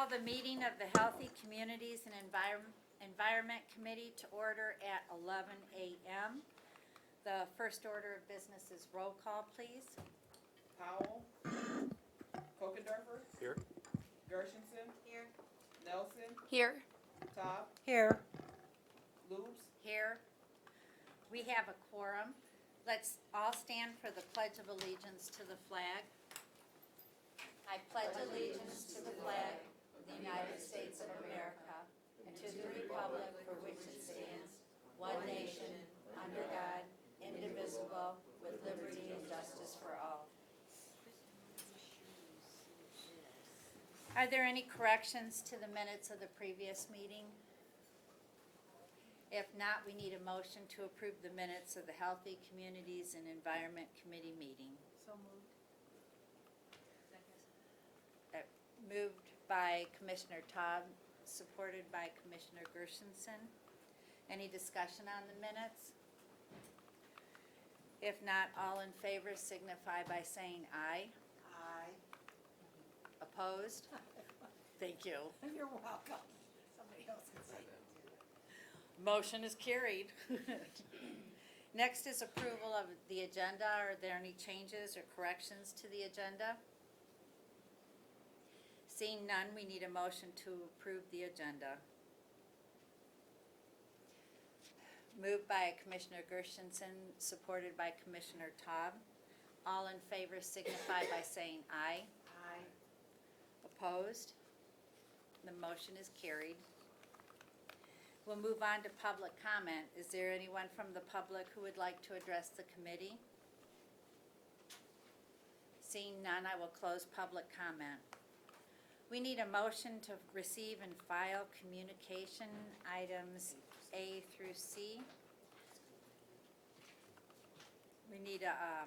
call the meeting of the Healthy Communities and Environment Committee to order at 11 a.m. The first order of business is roll call, please. Powell. Kokendorfer. Here. Gershenson. Here. Nelson. Here. Top. Here. Loops. Here. We have a quorum. Let's all stand for the Pledge of Allegiance to the flag. I pledge allegiance to the flag of the United States of America and to the republic for which it stands, one nation, under God, indivisible, with liberty and justice for all. Are there any corrections to the minutes of the previous meeting? If not, we need a motion to approve the minutes of the Healthy Communities and Environment Committee meeting. So moved. Moved by Commissioner Taub, supported by Commissioner Gershenson. Any discussion on the minutes? If not, all in favor signify by saying aye. Aye. Opposed? Thank you. You're welcome. Somebody else can say that. Motion is carried. Next is approval of the agenda. Are there any changes or corrections to the agenda? Seeing none, we need a motion to approve the agenda. Moved by Commissioner Gershenson, supported by Commissioner Taub. All in favor signify by saying aye. Aye. Opposed? The motion is carried. We'll move on to public comment. Is there anyone from the public who would like to address the committee? Seeing none, I will close public comment. We need a motion to receive and file communication items A through C. We need a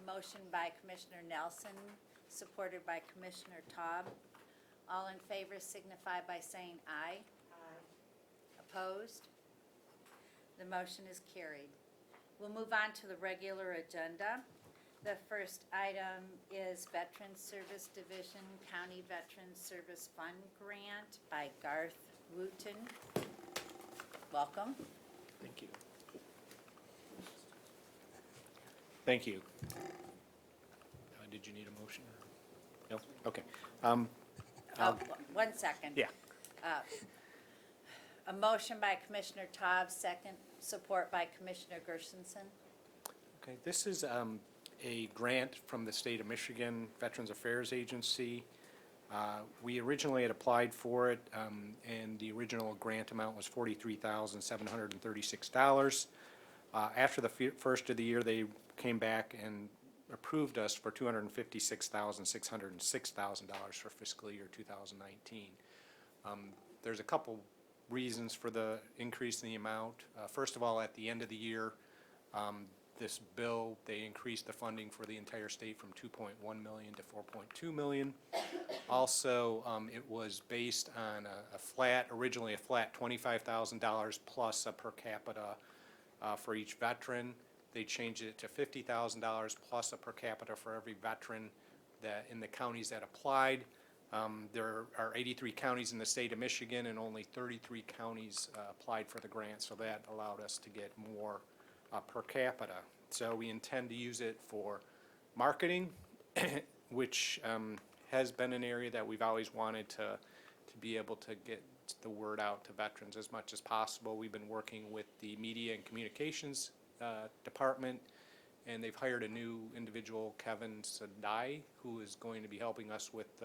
motion by Commissioner Nelson, supported by Commissioner Taub. All in favor signify by saying aye. Aye. Opposed? The motion is carried. We'll move on to the regular agenda. The first item is Veterans Service Division County Veterans Service Fund Grant by Garth Wooten. Welcome. Thank you. Thank you. Did you need a motion? No? Okay. Oh, 1 second. Yeah. A motion by Commissioner Taub, second, support by Commissioner Gershenson. Okay, this is a grant from the state of Michigan Veterans Affairs Agency. We originally had applied for it, and the original grant amount was $43,736. After the first of the year, they came back and approved us for $256,606 for fiscal year 2019. There's a couple reasons for the increase in the amount. First of all, at the end of the year, this bill, they increased the funding for the entire state from $2.1 million to $4.2 million. Also, it was based on originally a flat $25,000 plus a per capita for each veteran. They changed it to $50,000 plus a per capita for every veteran that in the counties that applied. There are 83 counties in the state of Michigan, and only 33 counties applied for the grant, so that allowed us to get more per capita. So we intend to use it for marketing, which has been an area that we've always wanted to be able to get the word out to veterans as much as possible. We've been working with the media and communications department, and they've hired a new individual, Kevin Sadai, who is going to be helping us with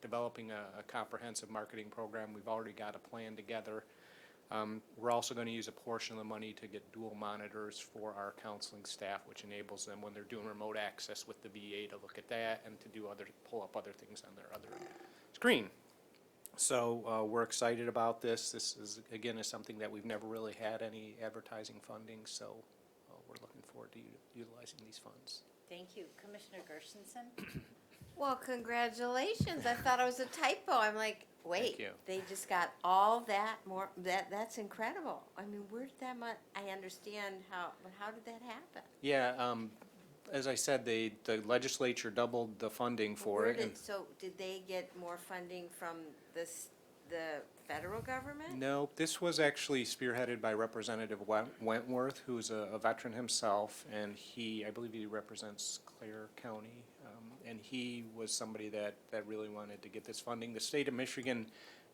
developing a comprehensive marketing program. We've already got a plan together. We're also going to use a portion of the money to get dual monitors for our counseling staff, which enables them when they're doing remote access with the VA to look at that and to do pull up other things on their other screen. So we're excited about this. This is, again, is something that we've never really had any advertising funding, so we're looking forward to utilizing these funds. Thank you. Commissioner Gershenson? Well, congratulations. I thought it was a typo. I'm like, wait, Thank you. they just got all that more, that's incredible. I mean, where did that much, I understand how, but how did that happen? Yeah, as I said, the legislature doubled the funding for it. And So did they get more funding from the federal government? no, this was actually spearheaded by Representative Wentworth, who's a veteran himself, and I believe he represents Clare County. And he was somebody that really wanted to get this funding. The state of Michigan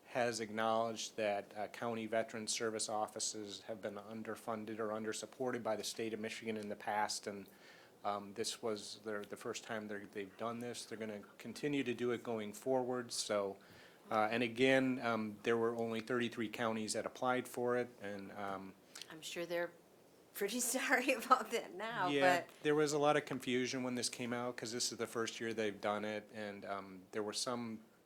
has acknowledged that county veteran service offices have been underfunded or undersupported by the state of Michigan in the past, and this was the first time they've done this. They're gonna continue to do it going forward, so, and again, there were only 33 counties that applied for it, and, I'm sure they're pretty sorry about that now, yeah, but there was a lot of confusion when this came out, because this is the first year they've done it, and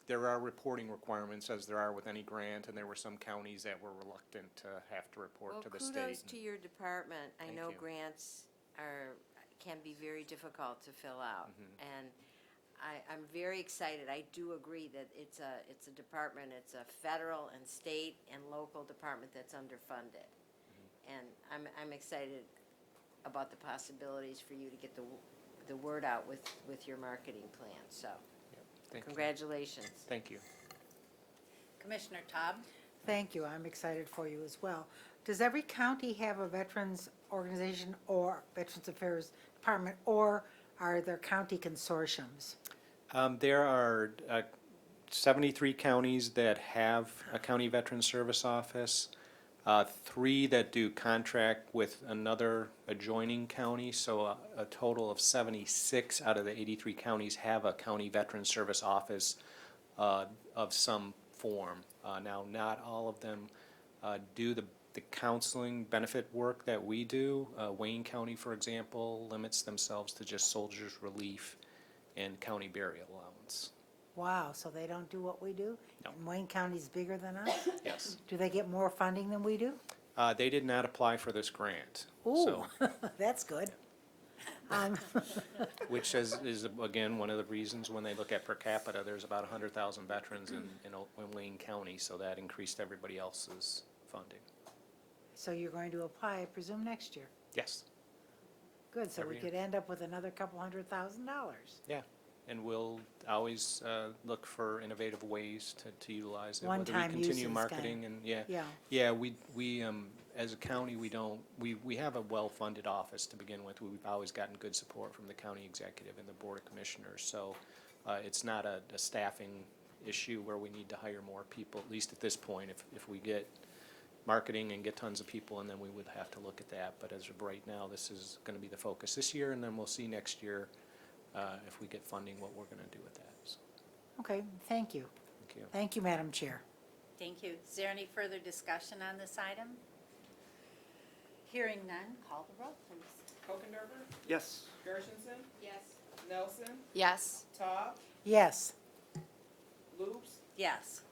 there are reporting requirements, as there are with any grant, and there were some counties that were reluctant to have to report to the state. kudos to your department. I Thank know you. grants can be very difficult to fill out. Mm-hmm. And I'm very excited. I do agree that it's a department, it's a federal and state and local department that's underfunded. Mm-hmm. And I'm excited about the possibilities for you to get the word out with your marketing plan, so Thank you. congratulations. Thank you. Commissioner Todd? Thank you, I'm excited for you as well. Does every county have a veterans organization or Veterans Affairs Department, or are there county consortiums? There are 73 counties that have a county veteran service office, 3 that do contract with another adjoining county, so a total of 76 out of the 83 counties have a county veteran service office of some form. Now, not all of them do the counseling benefit work that we do. Wayne County, for example, limits themselves to just soldiers' relief and county burial allowance. Wow, so they don't do what we do? No. And Wayne County's bigger than us? Yes. Do they get more funding than we do? They did not apply for this grant. Ooh, So, that's good. which is again, one of the reasons when they look at per capita, there's about 100,000 veterans in Wayne County, so that increased everybody else's funding. So you're going to apply, I presume, next year? Yes. Good, so we Every year. could end up with another couple $100,000. Yeah, and we'll always look for innovative ways to utilize it. One-time Whether we continue uses, marketing and, yeah. Yeah. Yeah, we as a county, we have a well-funded office to begin with. We've always gotten good support from the county executive and the board of commissioners. So it's not a staffing issue where we need to hire more people, at least at this point. If we get marketing and get tons of people, and then we would have to look at that. But as of right now, this is gonna be the focus this year, and then we'll see next year if we get funding, what we're gonna do with that. So, Okay, thank you. thank you. Thank you, Madam Chair. Thank you. Is there any further discussion on this item? Hearing none, call the roll, please. Hokenderber, Yes. Gershenson, Yes. Nelson, Yes. Todd, Yes, Loops, Yes.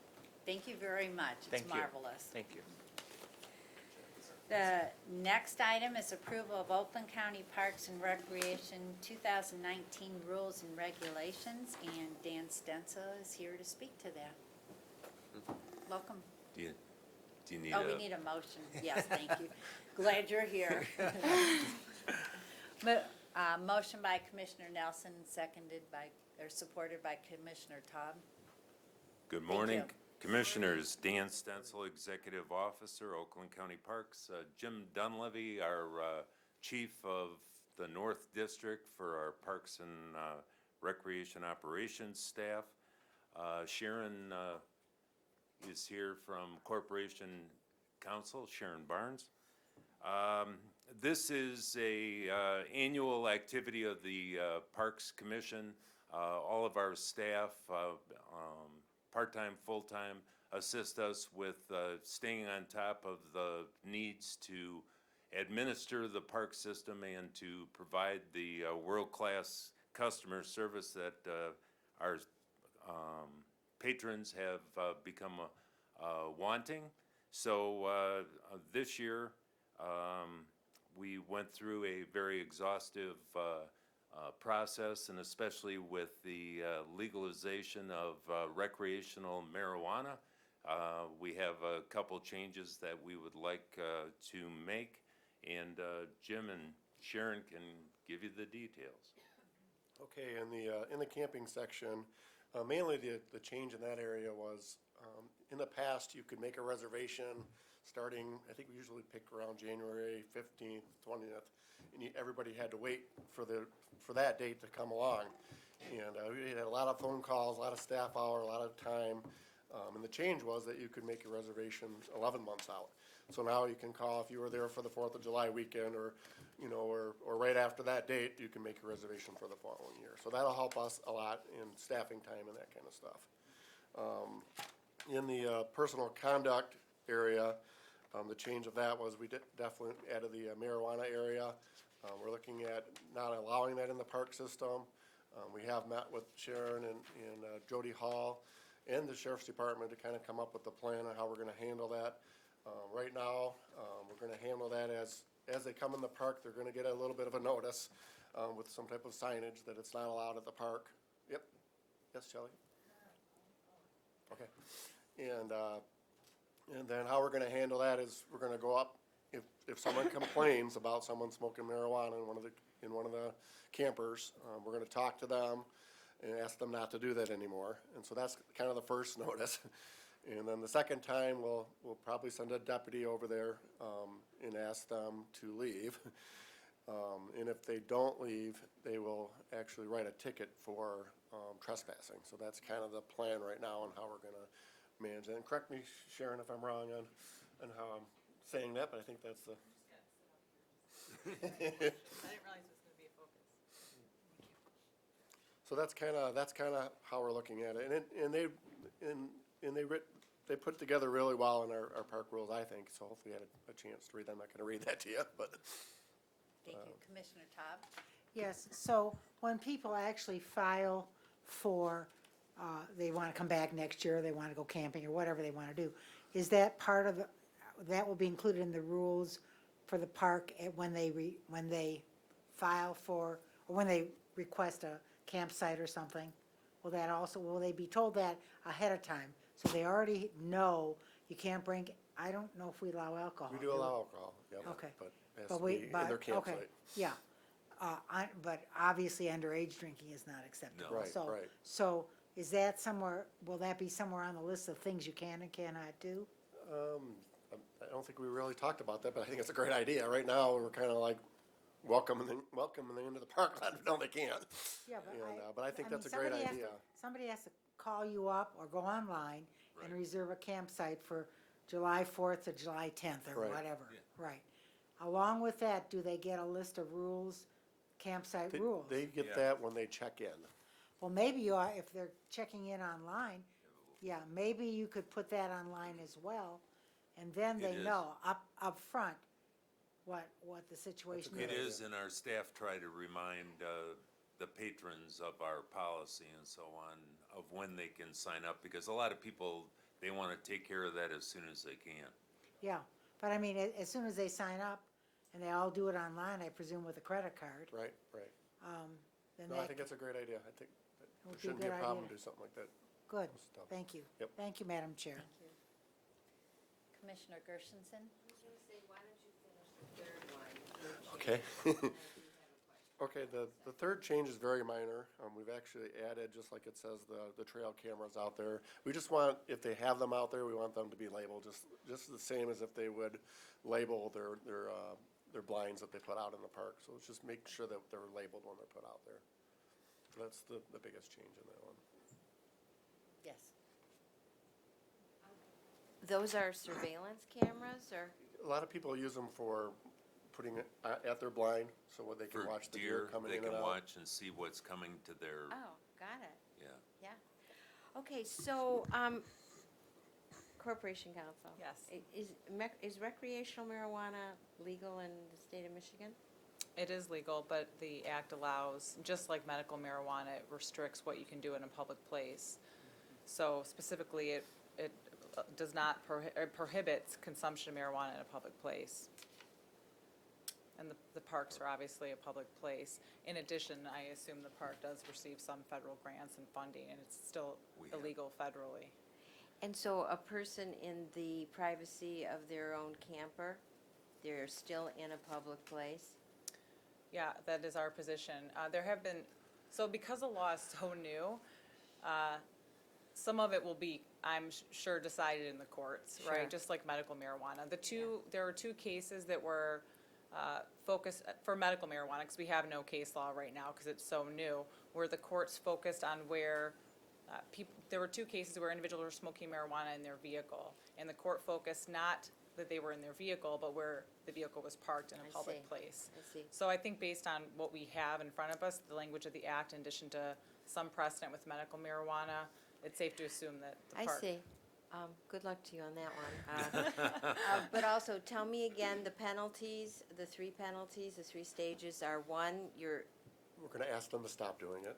Thank you very much. Thank It's you. marvelous. Thank you. The next item is approval of Oakland County Parks and Recreation 2019 rules and regulations, and Dan Stenzel is here to speak to that. Welcome. Do you need Oh, we need a motion. Yes, thank you. Glad you're here. Motion by Commissioner Nelson, seconded by, or supported by Commissioner Todd. Good Thank morning, you. Commissioners. Dan Stenzel, Executive Officer, Oakland County Parks. Jim Dunleavy, our Chief of the North District for our Parks and Recreation Operations staff. Sharon is here from Corporation Counsel, Sharon Barnes. This is a annual activity of the Parks Commission. All of our staff, part-time, full-time, assist us with staying on top of the needs to administer the park system and to provide the world-class customer service that our patrons have become wanting. So this year, we went through a very exhaustive process, and especially with the legalization of recreational marijuana. We have a couple changes that we would like to make, and Jim and Sharon can give you the details. Okay, in the camping section, mainly the change in that area was, in the past, you could make a reservation starting, I think we usually pick around January 15th, 20th, and everybody had to wait for that date to come along. And we had a lot of phone calls, a lot of staff hour, a lot of time, and the change was that you could make a reservation 11 months out. So now you can call if you were there for the 4th of July weekend, or, you know, or right after that date, you can make a reservation for the following year. So that'll help us a lot in staffing time and that kind of stuff. In the personal conduct area, the change of that was we definitely added the marijuana area. We're looking at not allowing that in the park system. We have met with Sharon and Jody Hall and the Sheriff's Department to kind of come up with a plan on how we're gonna handle that. Right now, we're gonna handle that as they come in the park, they're gonna get a little bit of a notice with some type of signage that it's not allowed at the park. Yep. Yes, Shelley? Okay. And then how we're gonna handle that is we're gonna go up, if someone complains about someone smoking marijuana in one of the campers, we're gonna talk to them and ask them not to do that anymore. And so that's kind of the first notice. And then the second time, we'll probably send a deputy over there, and ask them to leave. And if they don't leave, they will actually write a ticket for, trespassing. So that's kind of the plan right now on how we're gonna manage that. And correct me, Sharon, if I'm wrong on how I'm saying that, but I think that's the. I didn't realize it was gonna be a focus. So that's kind of how we're looking at it. And they put together really well in our park rules, I think. So hopefully you had a chance to read them. I'm not going to read that to you, but. Thank you. Commissioner Todd? Yes, so when people actually file for, they want to come back next year, they want to go camping, or whatever they want to do, is that part of, that will be included in the rules for the park when they file for, or when they request a campsite or something? Will they be told that ahead of time? So they already know you can't bring, I don't know if we allow alcohol. We do allow alcohol, yeah. Okay. But it has But to we, be in but, their okay, campsite. yeah. But obviously underage drinking is not acceptable. No. Right, So- right. So is that somewhere, will that be somewhere on the list of things you can and cannot do? I don't think we really talked about that, but I think it's a great idea. Right now, we're kind of like welcoming them into the park. No, they can't. Yeah, But I think mean, that's a great somebody has to- idea. Somebody has to call you up or go online and Right. reserve a campsite for July 4th to July 10th or Right. whatever. Right. Along with that, do they get a list of rules, campsite rules? They get Yeah. that when they check in. Well, maybe you are, if they're checking in online, yeah, maybe you could put that online as well. And then they It is. know up front what the situation Good It idea. is. is, and our staff try to remind the patrons of our policy and so on, of when they can sign up, because a lot of people, they want to take care of that as soon as they can. Yeah, but I mean, as soon as they sign up, and they all do it online, I presume with a credit card, Right. then No, I that, think that's a great idea. I think that Would be a shouldn't be a good problem idea. to do something like that. good, Stuff. thank you. Yep. Thank you, Madam Chair. Thank you. Commissioner Gershenson? Okay. Okay, the third change is very minor. We've actually added, just like it says, the trail cameras out there. We just want, if they have them out there, we want them to be labeled, just the same as if they would label their blinds that they put out in the park. So let's just make sure that they're labeled when they're put out there. So that's the biggest change in that one. Yes. Those are surveillance cameras, or? A lot of people use them for putting it at their blind, so they can For watch the deer coming they in and can out. watch and see what's coming to their, Oh, got it, yeah. yeah. Okay, so, Corporation Counsel. Yes. Is recreational marijuana legal in the state of Michigan? It is legal, but the act allows, just like medical marijuana, it restricts what you can do in a public place. So specifically, it does not, it prohibits consumption of marijuana in a public place. And the parks are obviously a public place. In addition, I assume the park does receive some federal grants and funding, and it's still We have. illegal federally. And so a person in the privacy of their own camper, they're still in a public place? Yeah, that is our position. There have been, so because the law is so new, some of it will be, I'm sure, decided in the courts, Sure. right? Just like medical marijuana. There were two cases that were focused for medical marijuana, because we have no case law right now, because it's so new, where the courts focused on where there were two cases where individuals were smoking marijuana in their vehicle. And the court focused not that they were in their vehicle, but where the vehicle was parked in I a public see. place. I see. So I think based on what we have in front of us, the language of the act, in addition to some precedent with medical marijuana, it's safe to assume that the I park. see. Good luck to you on that one. But also, tell me again, the penalties, the three penalties, the three stages are, one, We're gonna ask them to stop doing it,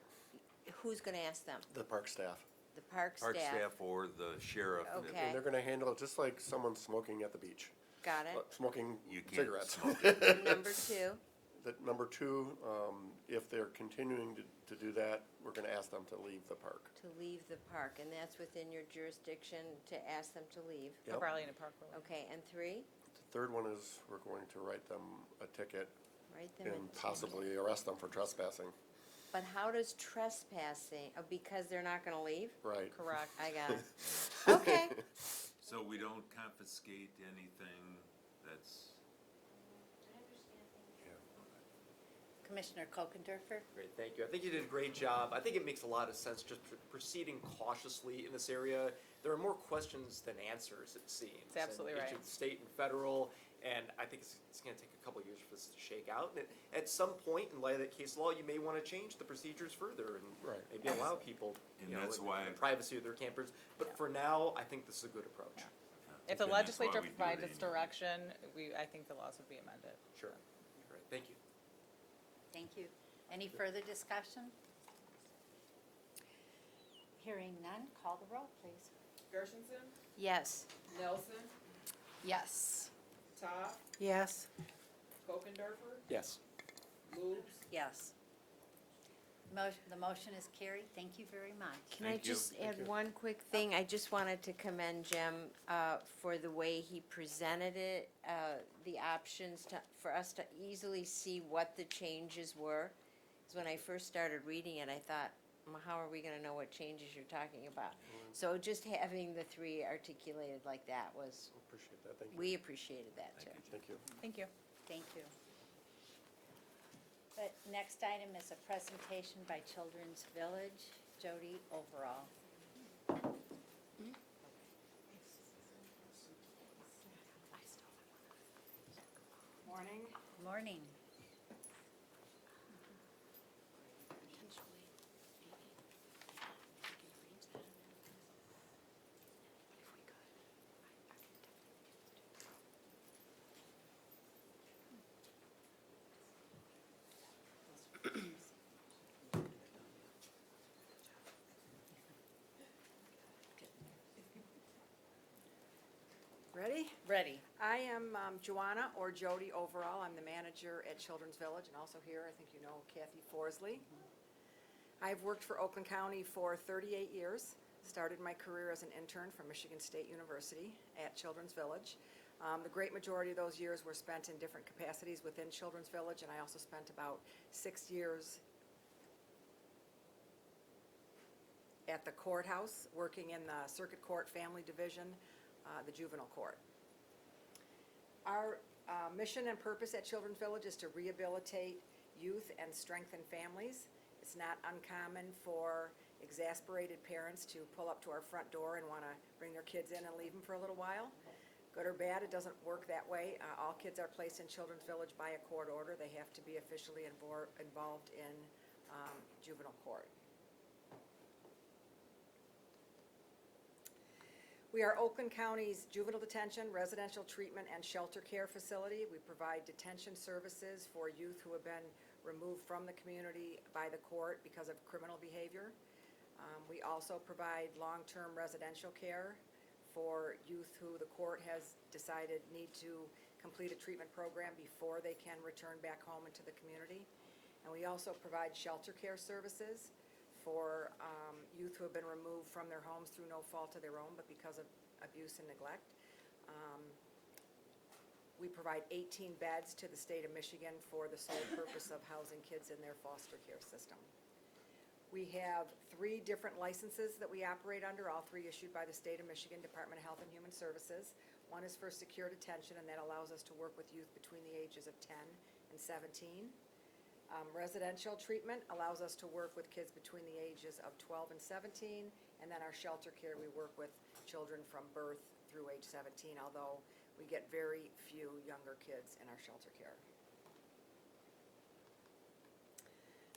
who's gonna ask them? the park staff. The park Park staff? staff or the sheriff. Okay. And they're gonna handle it just like someone smoking at the beach, Got it. smoking You can't cigarettes. smoke And number two, That, number two, if they're continuing to do that, we're gonna ask them to leave the park. to leave the park, and that's within your jurisdiction to ask them to leave. Yep. For Arlena Park Road. Okay, and three, The third one is we're going to write them a ticket write them in. and possibly arrest them for trespassing. But how does trespassing, because they're not gonna leave? Right. Correct. I got it. Okay, So we don't confiscate anything that's, Commissioner Kokendorfer? Great, thank you. I think you did a great job. I think it makes a lot of sense just proceeding cautiously in this area. There are more questions than answers, it seems. It's absolutely in right. Each of the state and federal, and I think it's gonna take a couple of years for this to shake out. And at some point, in light of that case law, you may wanna change the procedures further and Right. maybe allow people, And you know, that's in why- the privacy of their campers. But for now, I think this is a good approach. If the And that's why legislature we do provides it its anyway. direction, I think the laws would be amended. Sure. Great, thank you. Thank you. Any further discussion? Hearing none, call the roll, please. Gershenson, yes. Nelson, Yes. Todd, Yes, Kokendorfer, Yes. Lubes, Yes. The motion is carried. Thank you very much. Can I Thank you. just add one quick thing? I just wanted to commend Jim for the way he presented it, the options for us to easily see what the changes were. Because when I first started reading it, I thought, how are we gonna know what changes you're talking about? So just having the three articulated like that was, Appreciate that, thank you. we appreciated that too. Thank you. Thank you. Thank you. The next item is a presentation by Children's Village. Jody Overall. Morning. Morning. Ready? Ready. I am Joanna, or Jody Overall. I'm the manager at Children's Village, and also here, I think you know Kathy Forsley. I've worked for Oakland County for 38 years. Started my career as an intern from Michigan State University at Children's Village. The great majority of those years were spent in different capacities within Children's Village, and I also spent about 6 years at the courthouse, working in the Circuit Court Family Division, the juvenile court. Our mission and purpose at Children's Village is to rehabilitate youth and strengthen families. It's not uncommon for exasperated parents to pull up to our front door and want to bring their kids in and leave them for a little while. Good or bad, it doesn't work that way. All kids are placed in Children's Village by a court order. They have to be officially involved in juvenile court. We are Oakland County's juvenile detention, residential treatment, and shelter care facility. We provide detention services for youth who have been removed from the community by the court because of criminal behavior. We also provide long-term residential care for youth who the court has decided need to complete a treatment program before they can return back home into the community. And we also provide shelter care services for youth who have been removed from their homes through no fault of their own, but because of abuse and neglect. We provide 18 beds to the state of Michigan for the sole purpose of housing kids in their foster care system. We have 3 different licenses that we operate under, all 3 issued by the state of Michigan Department of Health and Human Services. One is for secure detention, and that allows us to work with youth between the ages of 10 and 17. Residential treatment allows us to work with kids between the ages of 12 and 17. And then our shelter care, we work with children from birth through age 17, although we get very few younger kids in our shelter care.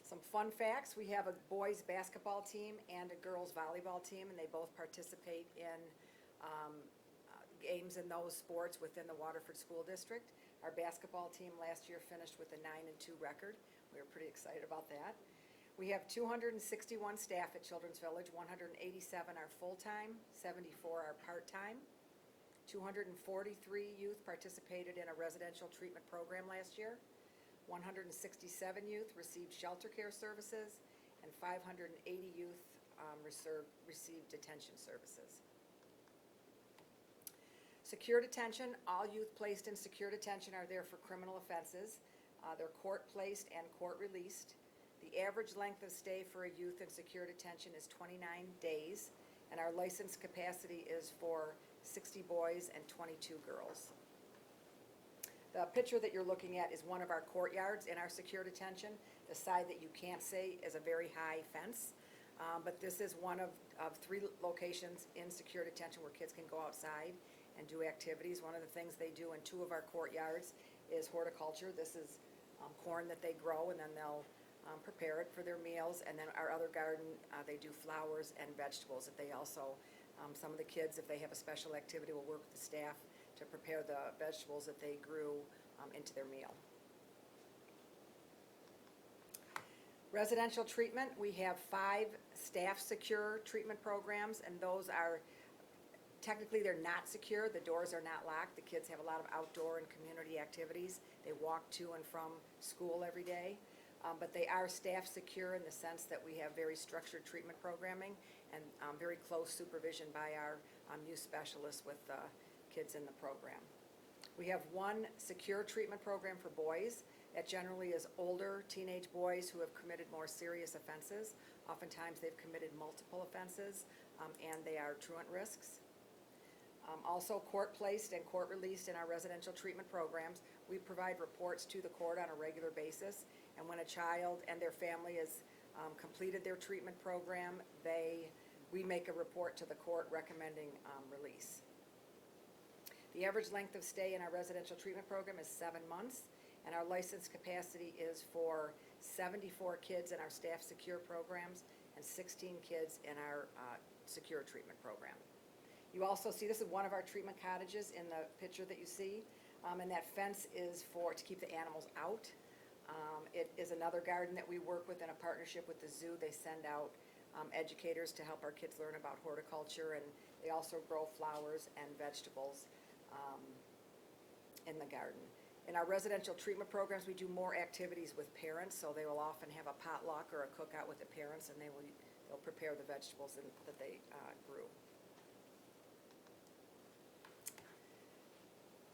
Some fun facts, we have a boys basketball team and a girls volleyball team, and they both participate in games in those sports within the Waterford School District. Our basketball team last year finished with a 9-2 record. We were pretty excited about that. We have 261 staff at Children's Village, 187 are full-time, 74 are part-time. 243 youth participated in a residential treatment program last year. 167 youth received shelter care services, and 580 youth received detention services. Secure detention, all youth placed in secure detention are there for criminal offenses. They're court-placed and court-released. The average length of stay for a youth in secure detention is 29 days, and our license capacity is for 60 boys and 22 girls. The picture that you're looking at is one of our courtyards in our secure detention. The side that you can't see is a very high fence, but this is one of 3 locations in secure detention where kids can go outside and do activities. One of the things they do in 2 of our courtyards is horticulture. This is corn that they grow, and then they'll prepare it for their meals. And then our other garden, they do flowers and vegetables that they also, some of the kids, if they have a special activity, will work with the staff to prepare the vegetables that they grew into their meal. Residential treatment, we have 5 staff secure treatment programs, and those are, technically they're not secure, the doors are not locked, the kids have a lot of outdoor and community activities, they walk to and from school every day, but they are staff secure in the sense that we have very structured treatment programming and very close supervision by our youth specialists with kids in the program. We have 1 secure treatment program for boys that generally is older teenage boys who have committed more serious offenses. Oftentimes they've committed multiple offenses and they are truant risks. Also court-placed and court-released in our residential treatment programs. We provide reports to the court on a regular basis, and when a child and their family has completed their treatment program, we make a report to the court recommending release. The average length of stay in our residential treatment program is 7 months, and our license capacity is for 74 kids in our staff secure programs and 16 kids in our secure treatment program. You also see, this is one of our treatment cottages in the picture that you see, and that fence is to keep the animals out. It is another garden that we work with in a partnership with the zoo. They send out educators to help our kids learn about horticulture, and they also grow flowers and vegetables in the garden. In our residential treatment programs, we do more activities with parents, so they will often have a potluck or a cookout with the parents, and they'll prepare the vegetables that they grew.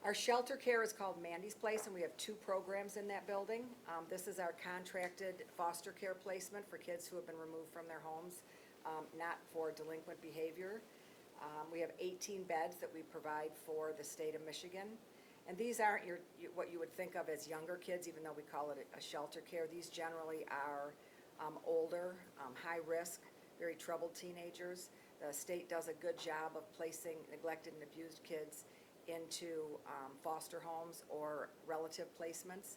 Our shelter care is called Mandy's Place, and we have 2 programs in that building. This is our contracted foster care placement for kids who have been removed from their homes, not for delinquent behavior. We have 18 beds that we provide for the state of Michigan. And these aren't what you would think of as younger kids, even though we call it a shelter care. These generally are older, high risk, very troubled teenagers. The state does a good job of placing neglected and abused kids into foster homes or relative placements,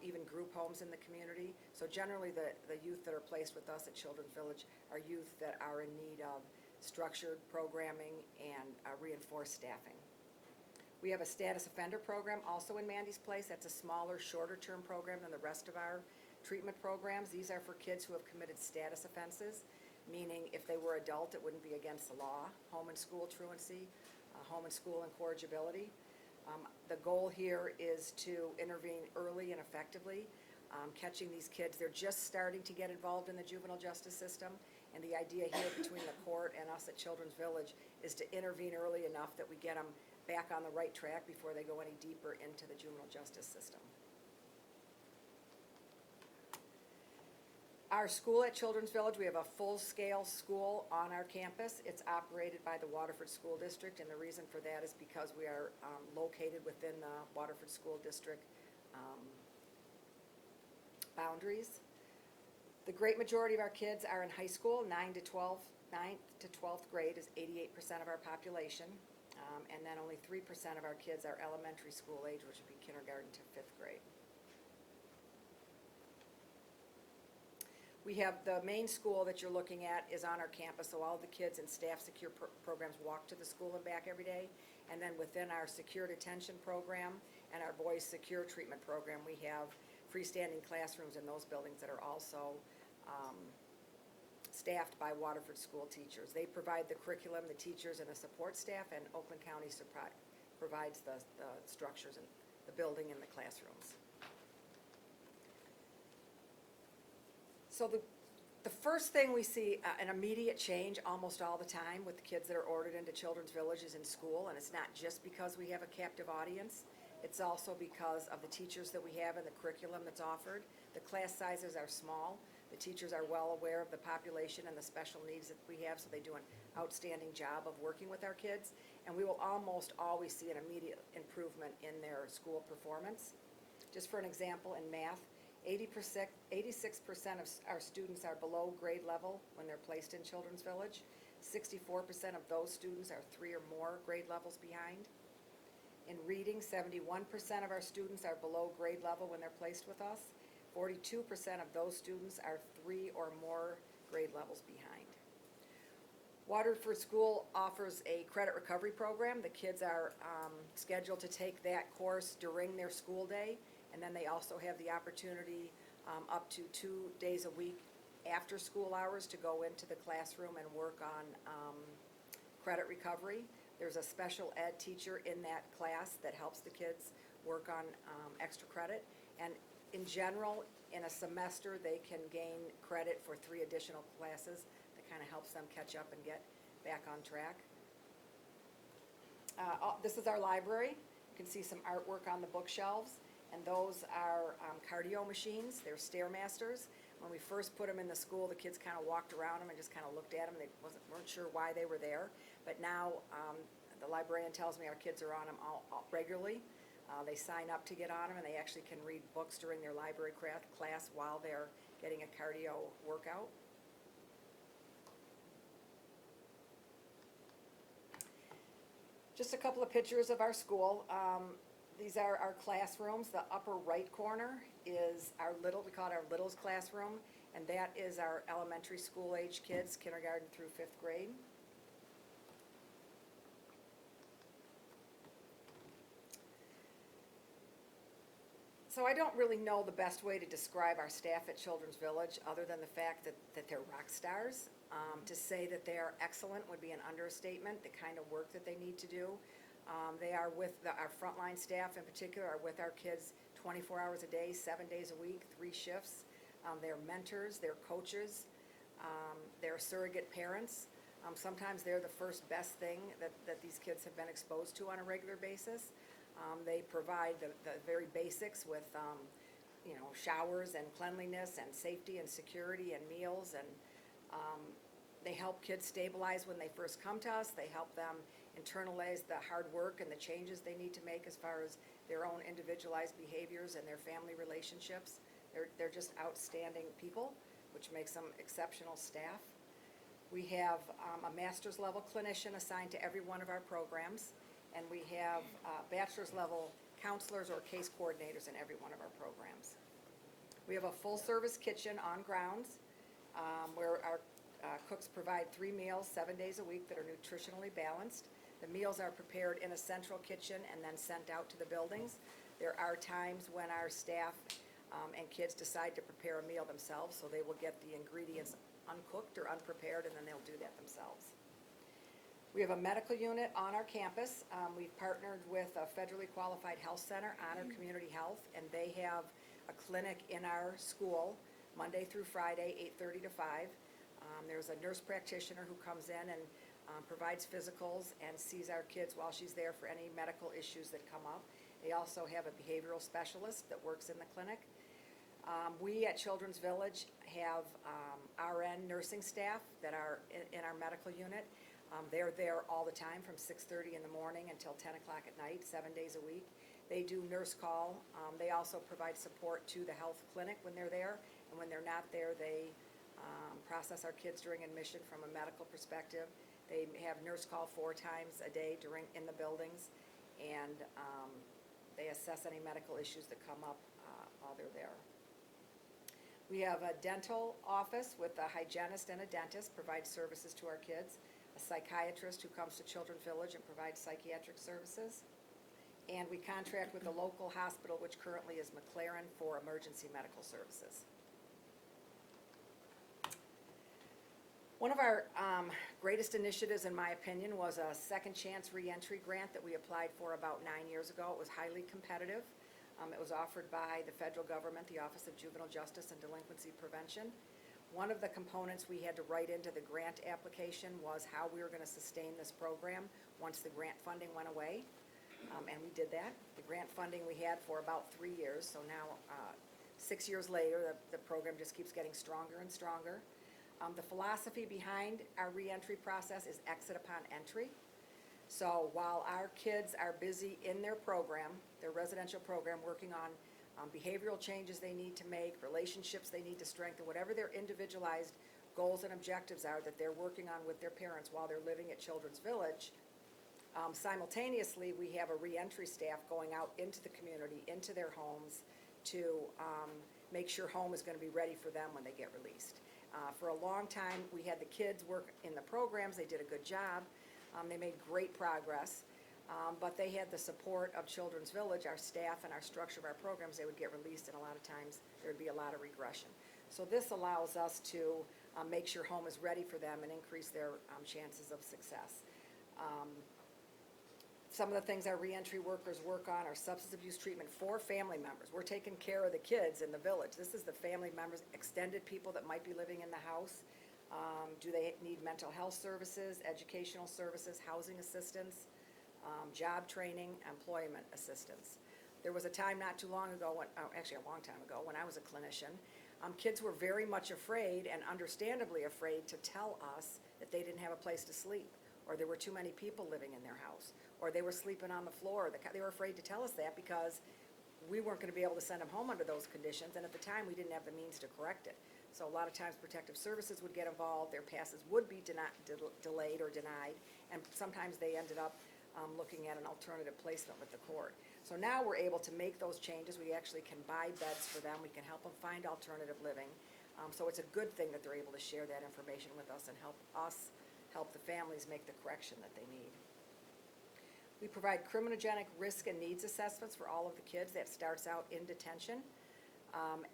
even group homes in the community. So generally the youth that are placed with us at Children's Village are youth that are in need of structured programming and reinforced staffing. We have a status offender program also in Mandy's Place. That's a smaller, shorter term program than the rest of our treatment programs. These are for kids who have committed status offenses, meaning if they were adult, it wouldn't be against the law. Home and school truancy, home and school incorrigibility. The goal here is to intervene early and effectively, catching these kids. They're just starting to get involved in the juvenile justice system, And the idea here between the court and us at Children's Village is to intervene early enough that we get them back on the right track before they go any deeper into the juvenile justice system. Our school at Children's Village, we have a full-scale school on our campus. It's operated by the Waterford School District, and the reason for that is because we are located within the Waterford School District boundaries. The great majority of our kids are in high school, 9th to 12th grade is 88% of our population, and then only 3% of our kids are elementary school age, which would be kindergarten to 5th grade. We have the main school that you're looking at is on our campus, so all the kids in staff secure programs walk to the school and back every day. And then within our secure detention program and our boys secure treatment program, we have freestanding classrooms in those buildings that are also staffed by Waterford school teachers. They provide the curriculum, the teachers, and the support staff, and Oakland County provides the structures and the building and the classrooms. So the first thing we see, an immediate change almost all the time with the kids that are ordered into Children's Village is in school, and it's not just because we have a captive audience, it's also because of the teachers that we have and the curriculum that's offered. The class sizes are small, the teachers are well aware of the population and the special needs that we have, so they do an outstanding job of working with our kids, and we will almost always see an immediate improvement in their school performance. Just for an example, in math, 86% of our students are below grade level when they're placed in Children's Village. 64% of those students are 3 or more grade levels behind. In reading, 71% of our students are below grade level when they're placed with us. 42% of those students are 3 or more grade levels behind. Waterford School offers a credit recovery program. The kids are scheduled to take that course during their school day. And then they also have the opportunity up to 2 days a week after school hours to go into the classroom and work on credit recovery. There's a special ed teacher in that class that helps the kids work on extra credit. And in general, in a semester, they can gain credit for 3 additional classes. That kind of helps them catch up and get back on track. This is our library. You can see some artwork on the bookshelves. And those are cardio machines. They're Stairmasters. When we first put them in the school, the kids kind of walked around them and just kind of looked at them. They weren't sure why they were there. But now the librarian tells me our kids are on them all regularly. They sign up to get on them, and they actually can read books during their library class while they're getting a cardio workout. Just a couple of pictures of our school. These are our classrooms. The upper right corner is our we call it our littles classroom, and that is our elementary school age kids, kindergarten through 5th grade. So I don't really know the best way to describe our staff at Children's Village other than the fact that they're rock stars. To say that they are excellent would be an understatement, the kind of work that they need to do. They are with our frontline staff in particular, are with our kids 24 hours a day, 7 days a week, 3 shifts. They're mentors, they're coaches, they're surrogate parents. Sometimes they're the first best thing that these kids have been exposed to on a regular basis. They provide the very basics with, showers and cleanliness and safety and security and meals, and they help kids stabilize when they first come to us. They help them internalize the hard work and the changes they need to make as far as their own individualized behaviors and their family relationships. They're just outstanding people, which makes them exceptional staff. We have a master's level clinician assigned to every one of our programs, and we have bachelor's level counselors or case coordinators in every one of our programs. We have a full service kitchen on grounds where our cooks provide 3 meals 7 days a week that are nutritionally balanced. The meals are prepared in a central kitchen and then sent out to the buildings. There are times when our staff and kids decide to prepare a meal themselves, so they will get the ingredients uncooked or unprepared, and then they'll do that themselves. We have a medical unit on our campus. We've partnered with a federally qualified health center, Honor Community Health, and they have a clinic in our school Monday through Friday, 8:30 to 5. There's a nurse practitioner who comes in and provides physicals and sees our kids while she's there for any medical issues that come up. They also have a behavioral specialist that works in the clinic. We at Children's Village have RN nursing staff that are in our medical unit. They're there all the time from 6:30 in the morning until 10 o'clock at night, 7 days a week. They do nurse call. They also provide support to the health clinic when they're there. And when they're not there, they process our kids during admission from a medical perspective. They have nurse call 4 times a day in the buildings. And they assess any medical issues that come up while they're there. We have a dental office with a hygienist and a dentist, provides services to our kids. A psychiatrist who comes to Children's Village and provides psychiatric services. And we contract with the local hospital, which currently is McLaren, for emergency medical services. One of our greatest initiatives, in my opinion, was a Second Chance Reentry Grant that we applied for about 9 years ago. It was highly competitive. It was offered by the federal government, the Office of Juvenile Justice and Delinquency Prevention. One of the components we had to write into the grant application was how we were going to sustain this program once the grant funding went away, and we did that. The grant funding we had for about 3 years, so now 6 years later, the program just keeps getting stronger and stronger. The philosophy behind our reentry process is exit upon entry. So while our kids are busy in their program, their residential program, working on behavioral changes they need to make, relationships they need to strengthen, whatever their individualized goals and objectives are that they're working on with their parents while they're living at Children's Village, simultaneously, we have a reentry staff going out into the community, into their homes, to make sure home is going to be ready for them when they get released. For a long time, we had the kids work in the programs. They did a good job. They made great progress. But they had the support of Children's Village, our staff and our structure of our programs. They would get released, and a lot of times there would be a lot of regression. So this allows us to make sure home is ready for them and increase their chances of success. Some of the things our reentry workers work on are substance abuse treatment for family members. We're taking care of the kids in the village. This is the family members, extended people that might be living in the house. Do they need mental health services, educational services, housing assistance, job training, employment assistance? There was a time not too long ago, actually a long time ago, when I was a clinician, kids were very much afraid, and understandably afraid, to tell us that they didn't have a place to sleep, or there were too many people living in their house, or they were sleeping on the floor. They were afraid to tell us that because we weren't going to be able to send them home under those conditions, and at the time, we didn't have the means to correct it. So a lot of times, protective services would get involved, their passes would be delayed or denied, and sometimes they ended up looking at an alternative placement with the court. So now we're able to make those changes. We actually can buy beds for them. We can help them find alternative living. So it's a good thing that they're able to share that information with us and help us help the families make the correction that they need. We provide criminogenic risk and needs assessments for all of the kids. That starts out in detention.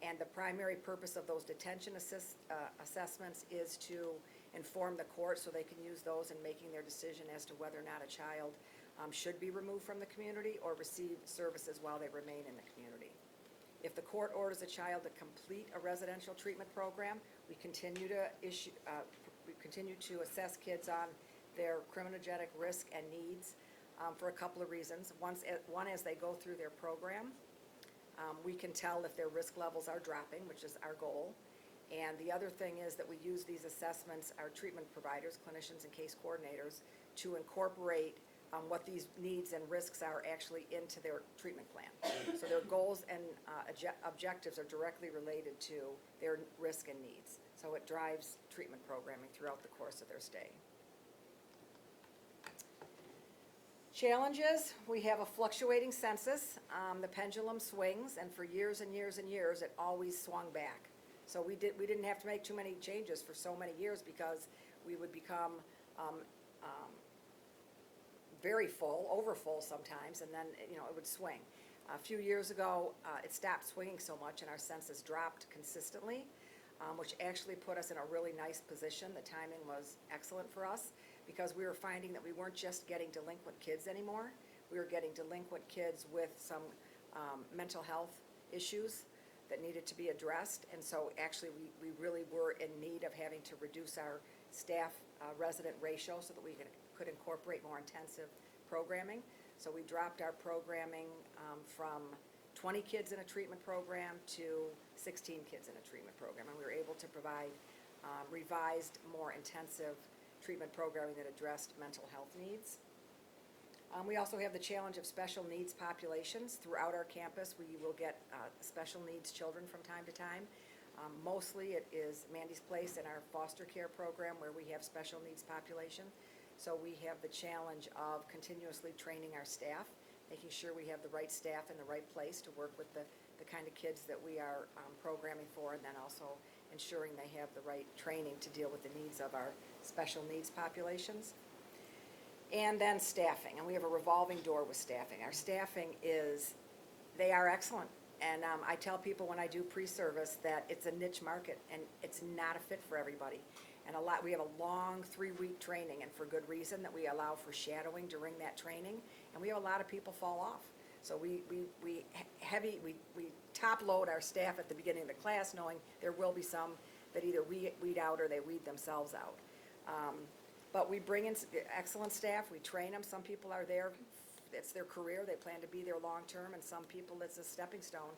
And the primary purpose of those detention assessments is to inform the court so they can use those in making their decision as to whether or not a child should be removed from the community or receive services while they remain in the community. If the court orders a child to complete a residential treatment program, we continue to assess kids on their criminogenic risk and needs for a couple of reasons. One, as they go through their program, we can tell if their risk levels are dropping, which is our goal. And the other thing is that we use these assessments, our treatment providers, clinicians and case coordinators, to incorporate what these needs and risks are actually into their treatment plan. So their goals and objectives are directly related to their risk and needs. So it drives treatment programming throughout the course of their stay. Challenges, we have a fluctuating census. The pendulum swings, and for years and years and years, it always swung back. So we didn't have to make too many changes for so many years because we would become very full, over full sometimes, and then it would swing. A few years ago, it stopped swinging so much, and our census dropped consistently, which actually put us in a really nice position. The timing was excellent for us, because we were finding that we weren't just getting delinquent kids anymore. We were getting delinquent kids with some mental health issues. that needed to be addressed. And so actually, we really were in need of having to reduce our staff resident ratio so that we could incorporate more intensive programming. So we dropped our programming from 20 kids in a treatment program to 16 kids in a treatment program. And we were able to provide revised, more intensive treatment programming that addressed mental health needs. We also have the challenge of special needs populations. Throughout our campus, we will get special needs children from time to time. Mostly it is Mandy's Place and our foster care program where we have special needs population. So we have the challenge of continuously training our staff, making sure we have the right staff in the right place to work with the kind of kids that we are programming for, and then also ensuring they have the right training to deal with the needs of our special needs populations. And then staffing, and we have a revolving door with staffing. Our staffing they are excellent. And I tell people when I do pre-service that it's a niche market and it's not a fit for everybody. And we have a long 3-week training, and for good reason, that we allow for shadowing during that training. And we have a lot of people fall off. So we top load our staff at the beginning of the class, knowing there will be some that either weed out or they weed themselves out. But we bring in excellent staff, we train them. Some people are there, it's their career, they plan to be there long-term, and some people, it's a stepping stone.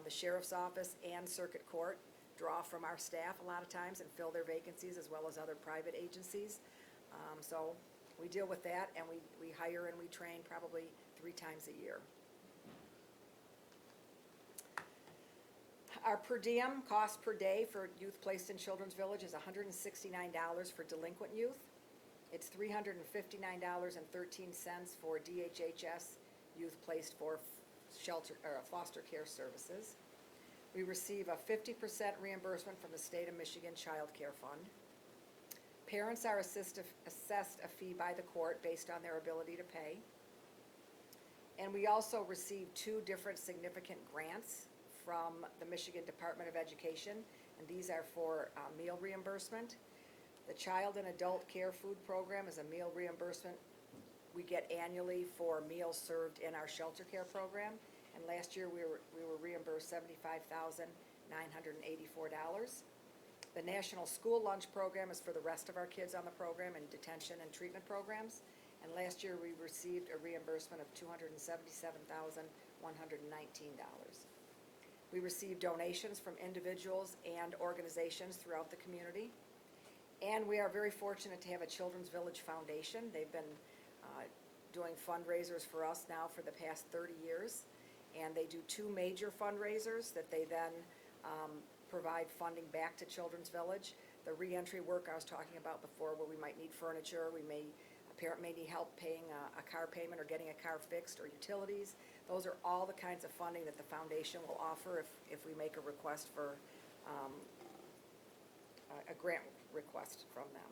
The sheriff's office and circuit court draw from our staff a lot of times and fill their vacancies, as well as other private agencies. So we deal with that, and we hire and we train probably 3 times a year. Our per diem cost per day for youth placed in Children's Village is $169 for delinquent youth. It's $359.13 for DHHS youth placed for shelter or foster care services. We receive a 50% reimbursement from the State of Michigan Child Care Fund. Parents are assessed a fee by the court based on their ability to pay. And we also receive 2 different significant grants from the Michigan Department of Education, and these are for meal reimbursement. The Child and Adult Care Food Program is a meal reimbursement we get annually for meals served in our shelter care program. And last year, we were reimbursed $75,984. The National School Lunch Program is for the rest of our kids on the program in detention and treatment programs. And last year, we received a reimbursement of $277,119. We receive donations from individuals and organizations throughout the community. And we are very fortunate to have a Children's Village Foundation. They've been doing fundraisers for us now for the past 30 years. And they do 2 major fundraisers that they then provide funding back to Children's Village. The reentry work I was talking about before, where we might need furniture, a parent may need help paying a car payment or getting a car fixed, or utilities. Those are all the kinds of funding that the foundation will offer if we make a request for a grant request from them.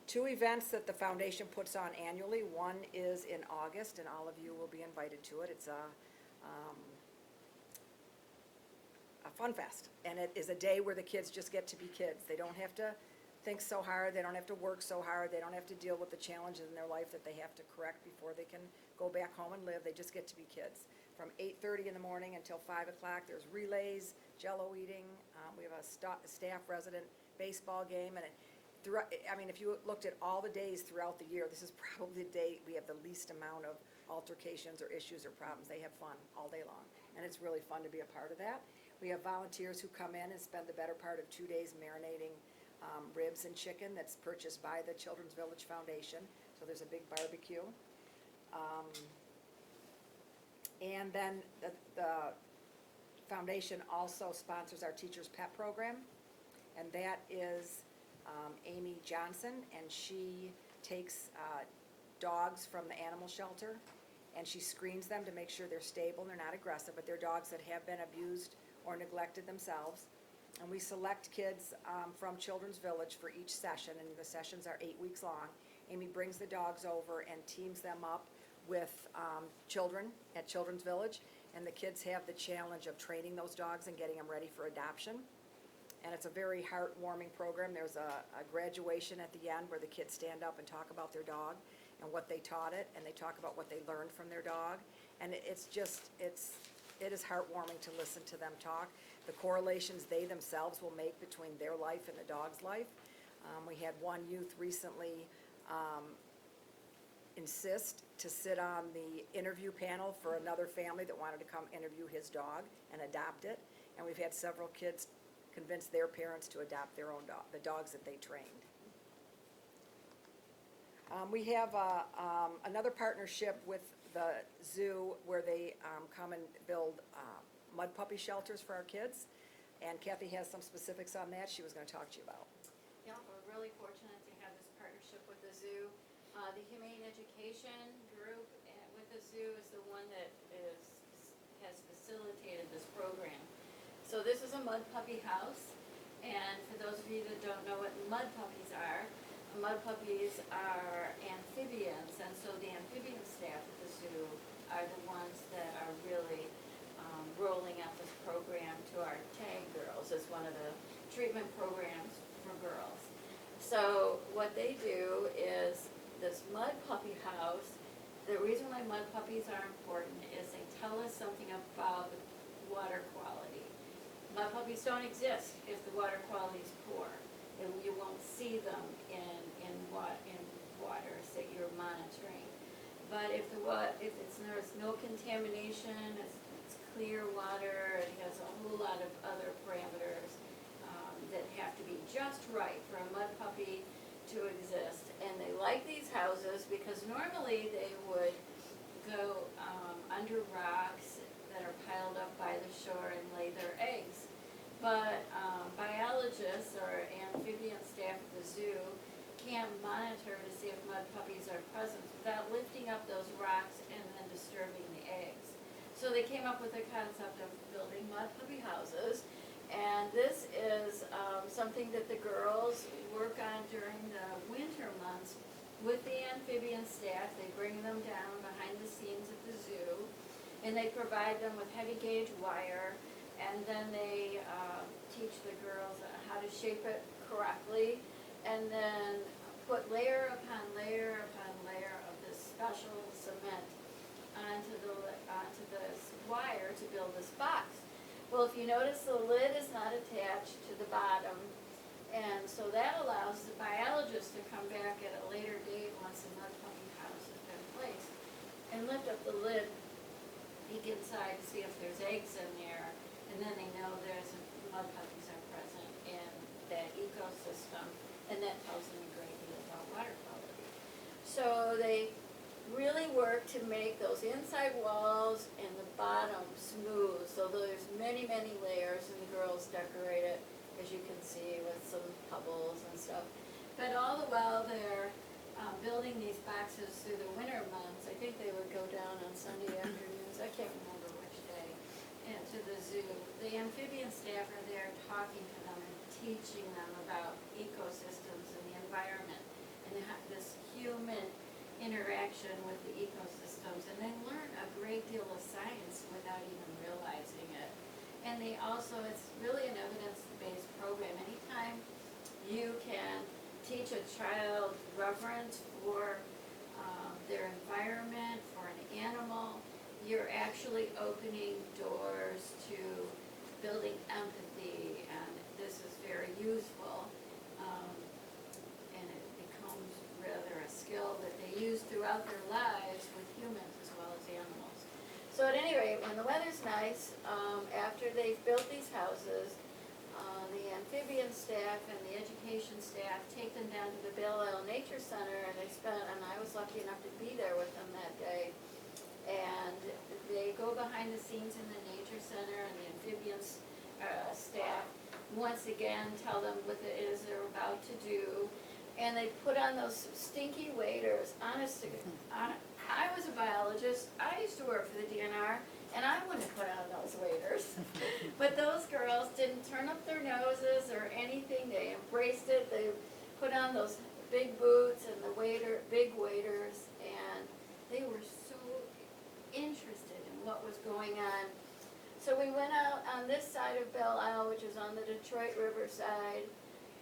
2 events that the foundation puts on annually. One is in August, and all of you will be invited to it. It's a fun fest, and it is a day where the kids just get to be kids. They don't have to think so hard, they don't have to work so hard, they don't have to deal with the challenges in their life that they have to correct before they can go back home and live. They just get to be kids. From 8:30 in the morning until 5 o'clock, there's relays, jello eating, we have a staff resident baseball game, and if you looked at all the days throughout the year, this is probably the day we have the least amount of altercations or issues or problems. They have fun all day long, and it's really fun to be a part of that. We have volunteers who come in and spend the better part of 2 days marinating ribs and chicken that's purchased by the Children's Village Foundation. So there's a big barbecue. And then the foundation also sponsors our Teachers Pet Program, and that is Amy Johnson, and she takes dogs from the animal shelter, and she screens them to make sure they're stable and they're not aggressive, but they're dogs that have been abused or neglected themselves. And we select kids from Children's Village for each session, and the sessions are 8 weeks long. Amy brings the dogs over and teams them up with children at Children's Village, and the kids have the challenge of training those dogs and getting them ready for adoption. And it's a very heartwarming program. There's a graduation at the end where the kids stand up and talk about their dog and what they taught it, and they talk about what they learned from their dog. And it's it is heartwarming to listen to them talk, the correlations they themselves will make between their life and the dog's life. We had one youth recently insist to sit on the interview panel for another family that wanted to come interview his dog and adopt it. And we've had several kids convince their parents to adopt their own dog, the dogs that they trained. We have another partnership with the zoo where they come and build mud puppy shelters for our kids. And Kathy has some specifics on that she was going to talk to you about. Yeah, we're really fortunate to have this partnership with the zoo. The Humane Education Group with the zoo is the one that has facilitated this program. So this is a mud puppy house, and for those of you that don't know what mud puppies are amphibians, and so the amphibian staff at the zoo are the ones that are really rolling out this program to our TAG girls as one of the treatment programs for girls. So what they do is this mud puppy house, the reason why mud puppies are important is they tell us something about the water quality. Mud puppies don't exist if the water quality is poor. And you won't see them in waters that you're monitoring. But if there's no contamination, it's clear water, it has a whole lot of other parameters that have to be just right for a mud puppy to exist. And they like these houses because normally they would go under rocks that are piled up by the shore and lay their eggs. But biologists or amphibian staff at the zoo can't monitor to see if mud puppies are present without lifting up those rocks and then disturbing the eggs. So they came up with the concept of building mud puppy houses. And this is something that the girls work on during the winter months with the amphibian staff. They bring them down behind the scenes at the zoo, and they provide them with heavy gauge wire, and then they teach the girls how to shape it correctly, and then put layer upon layer upon layer of this special cement onto this wire to build this box. Well, if you notice, the lid is not attached to the bottom, and so that allows the biologist to come back at a later date once the mud puppy house has been placed and lift up the lid, peek inside to see if there's eggs in there, and then they know mud puppies are present in that ecosystem, and that tells them a great deal about water quality. So they really work to make those inside walls and the bottom smooth, so there's many, many layers, and the girls decorate it, as you can see, with some pebbles and stuff. But all the while they're building these boxes through the winter months, I think they would go down on Sunday afternoons, I can't remember which day, and to the zoo. The amphibian staff are there talking to them and teaching them about ecosystems and the environment and this human interaction with the ecosystems, and they learn a great deal of science without even realizing it. And they also, it's really an evidence-based program. Anytime you can teach a child reverence for their environment, for an animal, you're actually opening doors to building empathy, and this is very useful. And it becomes rather a skill that they use throughout their lives with humans as well as animals. So at any rate, when the weather's nice, after they've built these houses, the amphibian staff and the education staff take them down to the Belle Isle Nature Center, and and I was lucky enough to be there with them that day. And they go behind the scenes in the Nature Center, and the amphibians staff once again tell them what it is they're about to do. And they put on those stinky waders. Honest to God, I was a biologist. I used to work for the DNR, and I wouldn't put on those waders. But those girls didn't turn up their noses or anything. They embraced it. They put on those big boots and the big waders, and they were so interested in what was going on. So we went out on this side of Belle Isle, which is on the Detroit River side,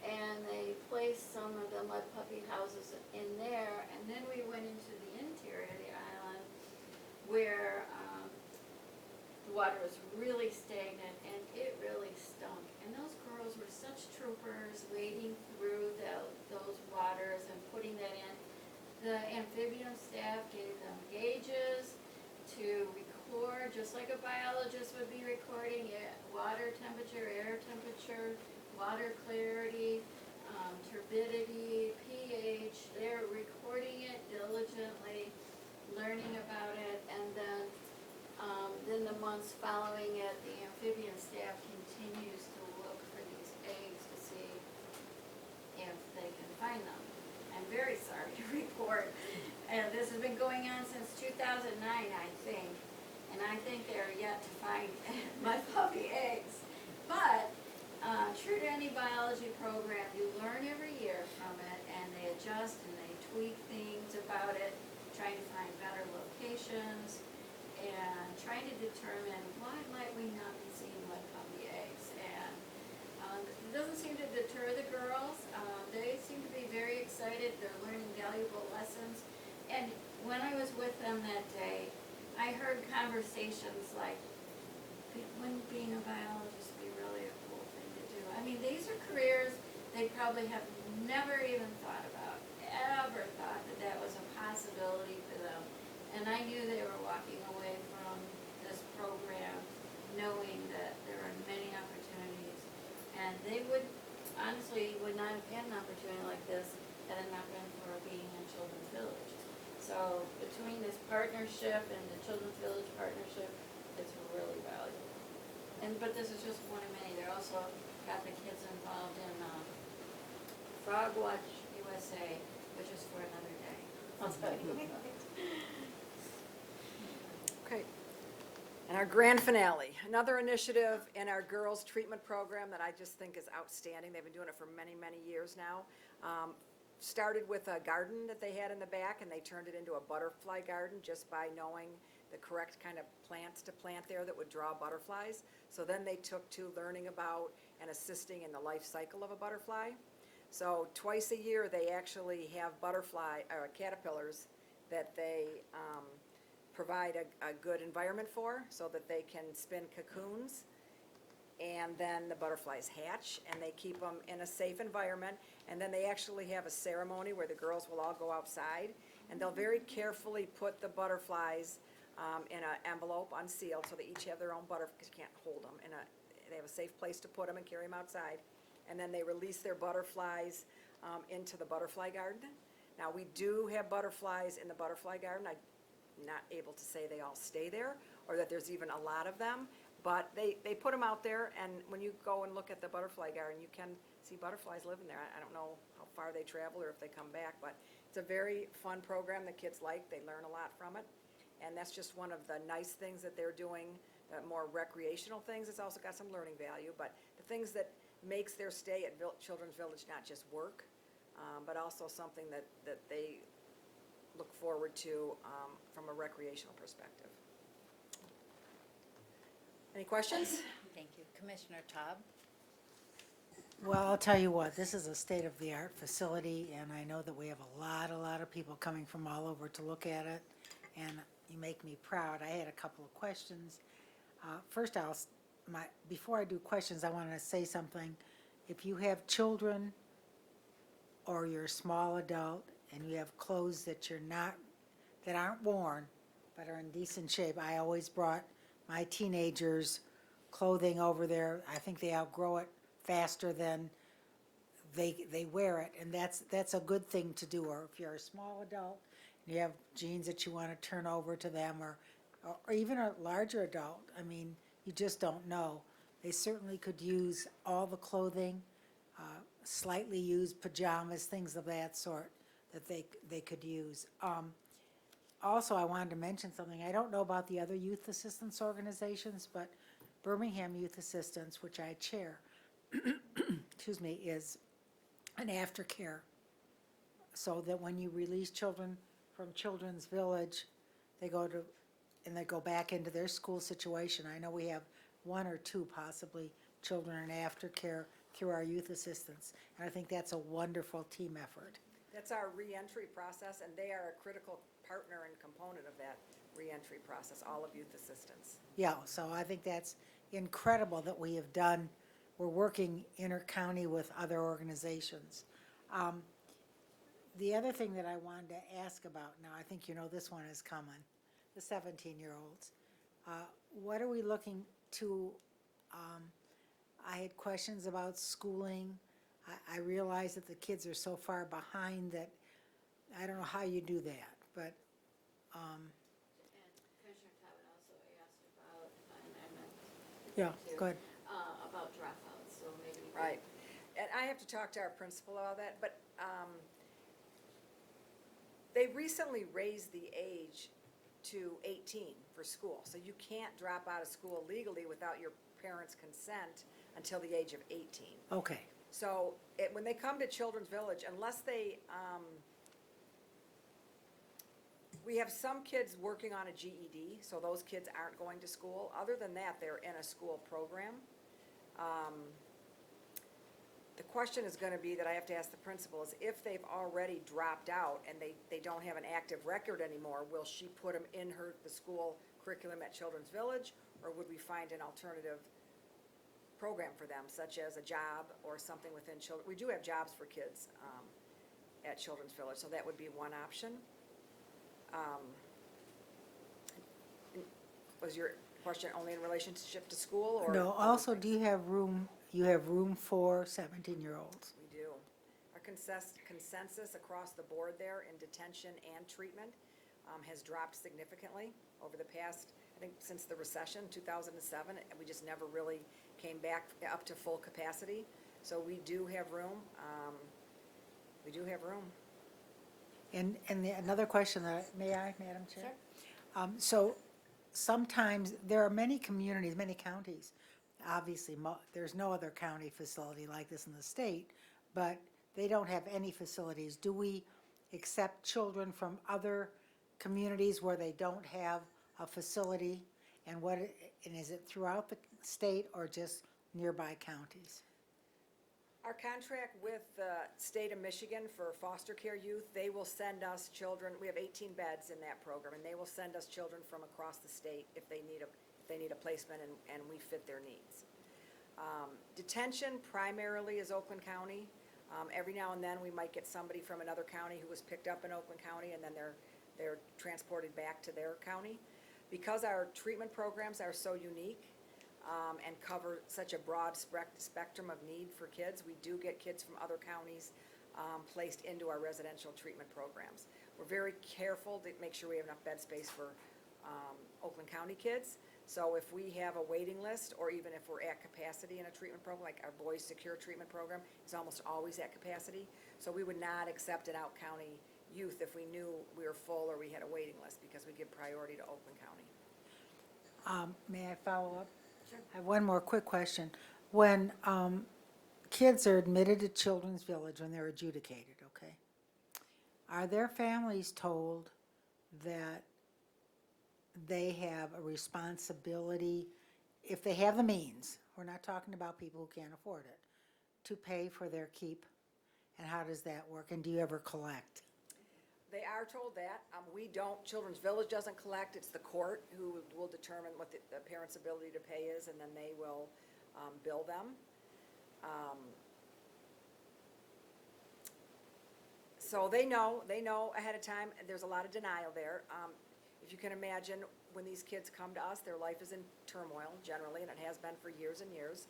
and they placed some of the mud puppy houses in there, and then we went into the interior of the island where the water was really stagnant and it really stunk. And those girls were such troopers wading through those waters and putting that in. The amphibian staff gave them gauges to record, just like a biologist would be recording, water temperature, air temperature, water clarity, turbidity, pH. They're recording it diligently, learning about it, and then the months following it, the amphibian staff continues to look for these eggs to see if they can find them. I'm very sorry to report, and this has been going on since 2009, I think, and I think they're yet to find my puppy eggs. But true to any biology program, you learn every year from it, and they adjust and they tweak things about it, trying to find better locations, and trying to determine why might we not be seeing my puppy eggs. And it doesn't seem to deter the girls. They seem to be very excited. They're learning valuable lessons. And when I was with them that day, I heard conversations like, wouldn't being a biologist be really a cool thing to do? I mean, these are careers they probably have never even thought about, ever thought that that was a possibility for them. And I knew they were walking away from this program knowing that there are many opportunities. And they would, honestly, would not have had an opportunity like this had it not been for being in Children's Village. So between this partnership and the Children's Village partnership, it's really valuable. But this is just one of many. They're also got the kids involved in Frog Watch USA, which is for another day. I'll tell you. Okay. And our grand finale, another initiative in our girls' treatment program that I just think is outstanding. They've been doing it for many, many years now. Started with a garden that they had in the back, and they turned it into a butterfly garden just by knowing the correct kind of plants to plant there that would draw butterflies. So then they took to learning about and assisting in the life cycle of a butterfly. So twice a year, they actually have caterpillars that they provide a good environment for so that they can spin cocoons, and then the butterflies hatch and they keep them in a safe environment, and then they actually have a ceremony where the girls will all go outside and they'll very carefully put the butterflies in an envelope unsealed, so they each have their own because you can't hold them they have a safe place to put them and carry them outside, and then they release their butterflies into the butterfly garden. Now, we do have butterflies in the butterfly garden. I'm not able to say they all stay there or that there's even a lot of them, but they put them out there, and when you go and look at the butterfly garden, you can see butterflies living there. I don't know how far they travel or if they come back, but it's a very fun program the kids like. They learn a lot from it, and that's just one of the nice things that they're doing, the more recreational things. It's also got some learning value, but the things that makes their stay at Children's Village not just work, but also something that they look forward to from a recreational perspective. Any questions? Thank you. Commissioner Taub? Well, I'll tell you what, this is a state-of-the-art facility, and I know that we have a lot of people coming from all over to look at it, and you make me proud. I had a couple of questions. First, before I do questions, I want to say something. If you have children or you're a small adult and you have clothes that that aren't worn but are in decent shape, I always brought my teenagers' clothing over there. I think they outgrow it faster than they wear it, and that's a good thing to do. Or if you're a small adult and you have jeans that you want to turn over to them, or even a larger adult, I mean, you just don't know. They certainly could use all the clothing, slightly used pajamas, things of that sort that they could use. Also, I wanted to mention something. I don't know about the other youth assistance organizations, but Birmingham Youth Assistance, which I chair, excuse me, is an aftercare, so that when you release children from Children's Village, they go back into their school situation. I know we have one or two possibly children in aftercare through our youth assistance, and I think that's a wonderful team effort. That's our reentry process, and they are a critical partner and component of that reentry process, all of youth assistance. Yeah, so I think that's incredible that we have done, we're working inter-county with other organizations. The other thing that I wanted to ask about, now I think you know this one is coming, the 17-year-olds. What are we looking to, I had questions about schooling. I realize that the kids are so far behind that I don't know how you do that, but, And Commissioner Cowan also asked about, and I meant. yeah, go ahead. About dropouts, so maybe. we could- Right. And I have to talk to our principal about that, but they recently raised the age to 18 for school. So you can't drop out of school legally without your parents' consent until the age of 18. Okay, So when they come to Children's Village, unless they, we have some kids working on a GED, so those kids aren't going to school. Other than that, they're in a school program. The question is gonna be that I have to ask the principal is if they've already dropped out and they don't have an active record anymore, will she put them in the school curriculum at Children's Village? Or would we find an alternative program for them, such as a job or something within children? We do have jobs for kids at Children's Village, so that would be one option. Was your question only in relationship to school or? no, other also, things? do you have room for 17-year-olds? We do. Our consensus across the board there in detention and treatment has dropped significantly over the past, I think, since the recession, 2007. We just never really came back up to full capacity. So we do have room. We do have room. And another question may I, Madam Chair? So sometimes, there are many communities, many counties, obviously, there's no other county facility like this in the state, but they don't have any facilities. Do we accept children from other communities where they don't have a facility? And is it throughout the state or just nearby counties? Our contract with the state of Michigan for foster care youth, they will send us children, we have 18 beds in that program, and they will send us children from across the state if they need a placement and we fit their needs. Detention primarily is Oakland County. Every now and then, we might get somebody from another county who was picked up in Oakland County, and then they're transported back to their county. Because our treatment programs are so unique, and cover such a broad spectrum of need for kids, we do get kids from other counties placed into our residential treatment programs. We're very careful to make sure we have enough bed space for Oakland County kids. So if we have a waiting list, or even if we're at capacity in a treatment program, like our Boys Secure Treatment Program is almost always at capacity. So we would not accept an out-county youth if we knew we were full or we had a waiting list, because we give priority to Oakland County. May I follow up? I have one more quick question. When kids are admitted to Children's Village, when they're adjudicated, okay, are their families told that they have a responsibility, if they have the means, we're not talking about people who can't afford it, to pay for their keep? And how does that work? And do you ever collect? They are told that. We don't, Children's Village doesn't collect, it's the court who will determine what the parent's ability to pay is, and then they will bill them. So they know ahead of time. There's a lot of denial there. If you can imagine, when these kids come to us, their life is in turmoil generally, and it has been for years and years.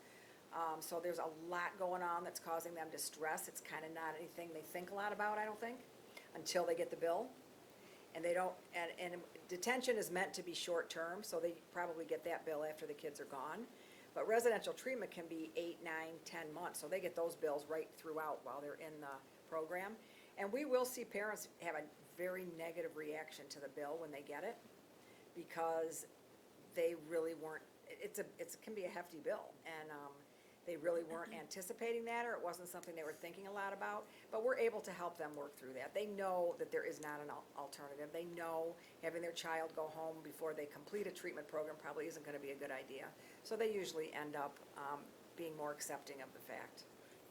So there's a lot going on that's causing them distress. It's kind of not anything they think a lot about, I don't think, until they get the bill. And they don't, and detention is meant to be short-term, so they probably get that bill after the kids are gone. But residential treatment can be 8, 9, 10 months, so they get those bills right throughout while they're in the program. And we will see parents have a very negative reaction to the bill when they get it, because they really weren't, it can be a hefty bill, and they really weren't anticipating that, or it wasn't something they were thinking a lot about. But we're able to help them work through that. They know that there is not an alternative. They know having their child go home before they complete a treatment program probably isn't going to be a good idea. So they usually end up being more accepting of the fact.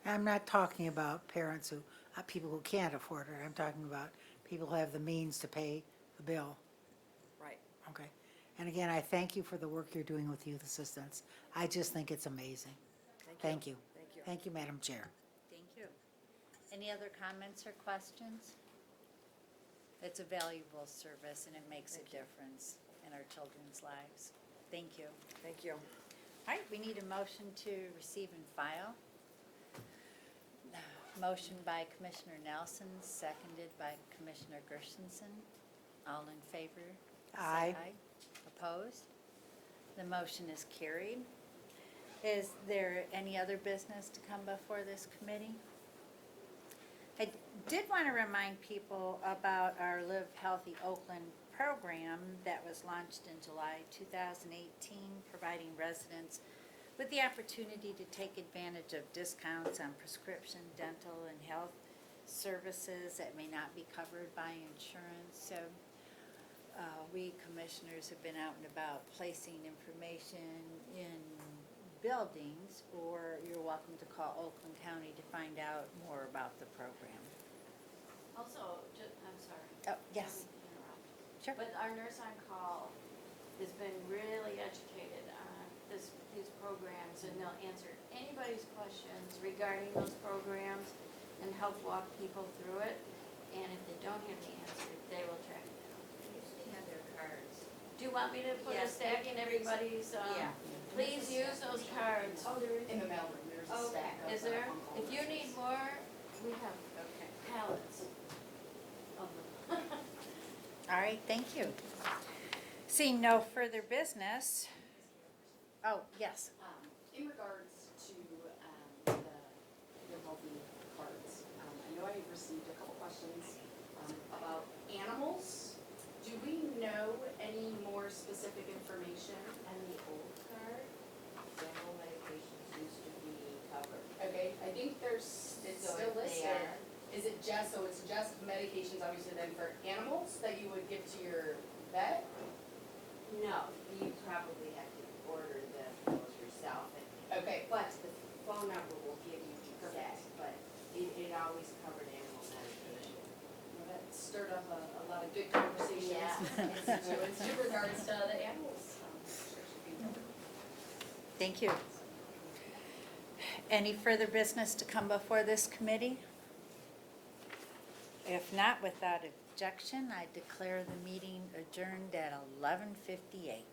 I'm not talking about parents who people who can't afford it. I'm talking about people who have the means to pay the bill. Right. Okay. And again, I thank you for the work you're doing with youth assistance. I just think it's amazing. Thank you. Thank you. Thank you, Madam Chair. Thank you. Any other comments or questions? It's a valuable service and it makes a difference in our children's lives. Thank you. Thank you. All right, we need a motion to receive and file. Motion by Commissioner Nelson, seconded by Commissioner Gershenson. All in favor? say Aye. Opposed? The motion is carried. Is there any other business to come before this committee? I did want to remind people about our Live Healthy Oakland program that was launched in July 2018, providing residents with the opportunity to take advantage of discounts on prescription, dental, and health services that may not be covered by insurance. So we commissioners have been out and about placing information in buildings, or you're welcome to call Oakland County to find out more about the program. Also, I'm sorry. Oh, yes. I don't mean to interrupt. Sure. But our nurse on call has been really educated on these programs, and they'll answer anybody's questions regarding those programs and help walk people through it. And if they don't have the answer, they will track it down. They usually have their cards. Do you want me to put a Yes. stack in everybody's, Yeah. please use those cards. Oh, there is. In the mailroom, there's a Oh, stack of. is there? Uncle If you nurses. need more, we have Okay. pallets of them. All right, thank you. Seeing no further business. Oh, yes. In regards to the healthy cards, I know I've received a couple questions about animals. Do we know any more specific information on the old card? General medications used to be covered. Okay, I think it's So still if they listed. are- Is it just, so it's just medications obviously then for animals that you would give to your vet? No, you probably have to order those yourself, Okay, but the phone number will give you exact, but it always covered animal medication. well, that stirred up a lot of good conversations. Yeah. In regards to the animals. Sure should be covered. Thank you. Any further business to come before this committee? If not, without objection, I declare the meeting adjourned at 11:58.